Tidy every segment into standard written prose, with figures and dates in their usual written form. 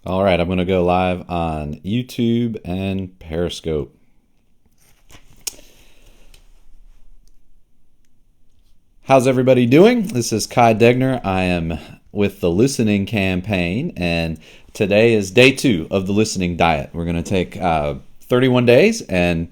All right, I'm going to go live on YouTube and Periscope. How's everybody doing? This is Kai Degner. I am with the listening campaign, and today is day 2 of the listening diet. We're going to take 31 days and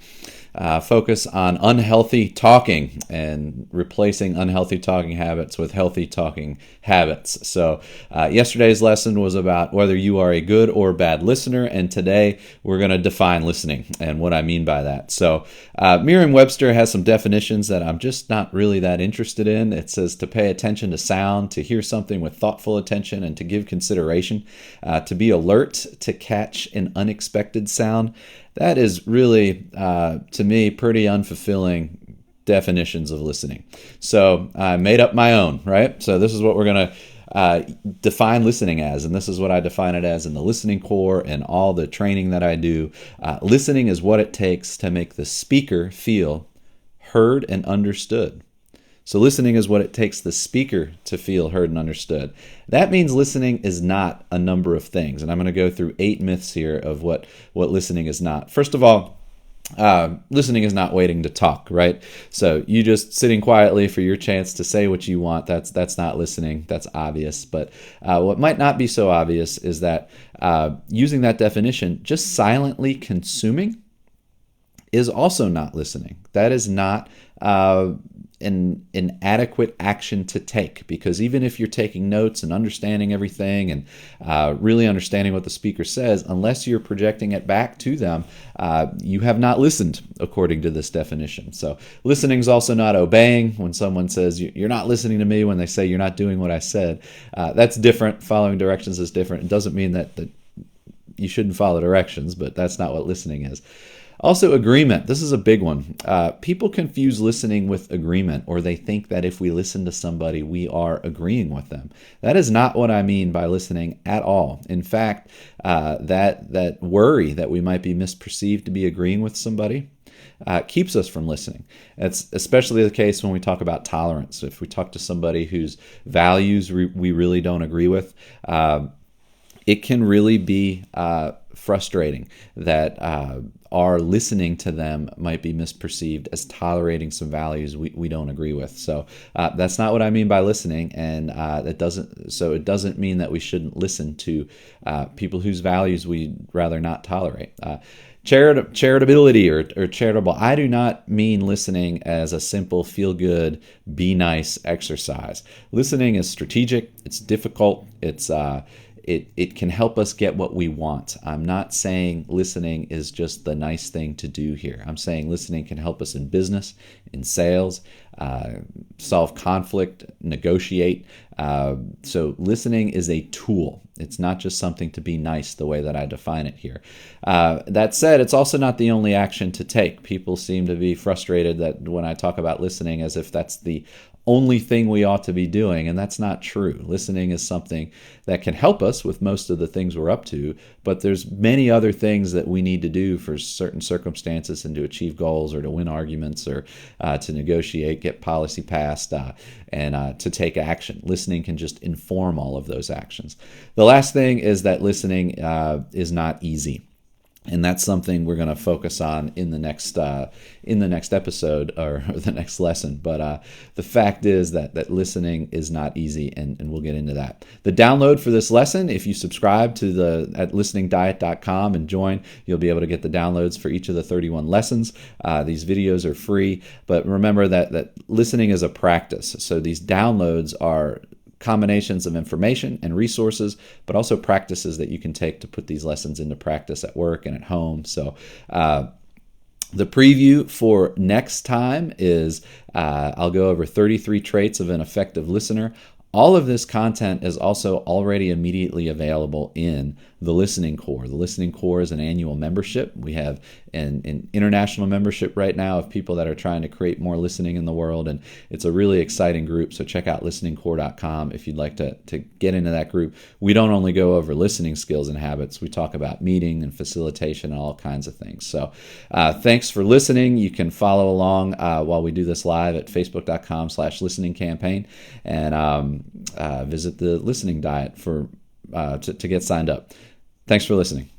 focus on unhealthy talking and replacing unhealthy talking habits with healthy talking habits. So yesterday's lesson was about whether you are a good or bad listener, and today we're going to define listening and what I mean by that. So Merriam-Webster has some definitions that I'm just not really that interested in. It says to pay attention to sound, to hear something with thoughtful attention, and to give consideration, to be alert, to catch an unexpected sound. That is really, to me, pretty unfulfilling definitions of listening. So I made up my own, right? So this is what we're going to define listening as, and this is what I define it as in the listening core and all the training that I do. Listening is what it takes to make the speaker feel heard and understood. So listening is what it takes the speaker to feel heard and understood. That means listening is not a number of things. And I'm going to go through 8 myths here of what listening is not. First of all, listening is not waiting to talk, right? So you just sitting quietly for your chance to say what you want, that's not listening. That's obvious. But what might not be so obvious is that using that definition, just silently consuming is also not listening. That is not an adequate action to take, because even if you're taking notes and understanding everything and really understanding what the speaker says, unless you're projecting it back to them, you have not listened according to this definition. So listening is also not obeying. When someone says you're not listening to me, when they say you're not doing what I said, that's different. Following directions is different. It doesn't mean that you shouldn't follow directions, but that's not what listening is. Also, agreement. This is a big one. People confuse listening with agreement, or they think that if we listen to somebody, we are agreeing with them. That is not what I mean by listening at all. In fact, that worry that we might be misperceived to be agreeing with somebody keeps us from listening. It's especially the case when we talk about tolerance. If we talk to somebody whose values we really don't agree with, it can really be frustrating that our listening to them might be misperceived as tolerating some values we don't agree with. So that's not what I mean by listening, and it doesn't mean that we shouldn't listen to people whose values we'd rather not tolerate. Charitability or charitable. I do not mean listening as a simple feel-good, be nice exercise. Listening is strategic. It's difficult. It can help us get what we want. I'm not saying listening is just the nice thing to do here. I'm saying listening can help us in business, in sales, solve conflict, negotiate. So listening is a tool. It's not just something to be nice the way that I define it here. That said, it's also not the only action to take. People seem to be frustrated that when I talk about listening as if that's the only thing we ought to be doing, and that's not true. Listening is something that can help us with most of the things we're up to, but there's many other things that we need to do for certain circumstances and to achieve goals or to win arguments or to negotiate, get policy passed, and to take action. Listening can just inform all of those actions. The last thing is that listening is not easy. And that's something we're going to focus on in the next episode or the next lesson. But the fact is that listening is not easy, and we'll get into that. The download for this lesson, if you subscribe to at listeningdiet.com and join, you'll be able to get the downloads for each of the 31 lessons. These videos are free, but remember that listening is a practice. So these downloads are combinations of information and resources, but also practices that you can take to put these lessons into practice at work and at home. So the preview for next time is I'll go over 33 traits of an effective listener. All of this content is also already immediately available in the Listening Core. The Listening Core is an annual membership. We have an international membership right now of people that are trying to create more listening in the world, and it's a really exciting group. So check out listeningcore.com if you'd like to get into that group. We don't only go over listening skills and habits. We talk about meeting and facilitation and all kinds of things. So thanks for listening. You can follow along while we do this live at facebook.com/listeningcampaign and visit the listening diet to get signed up. Thanks for listening.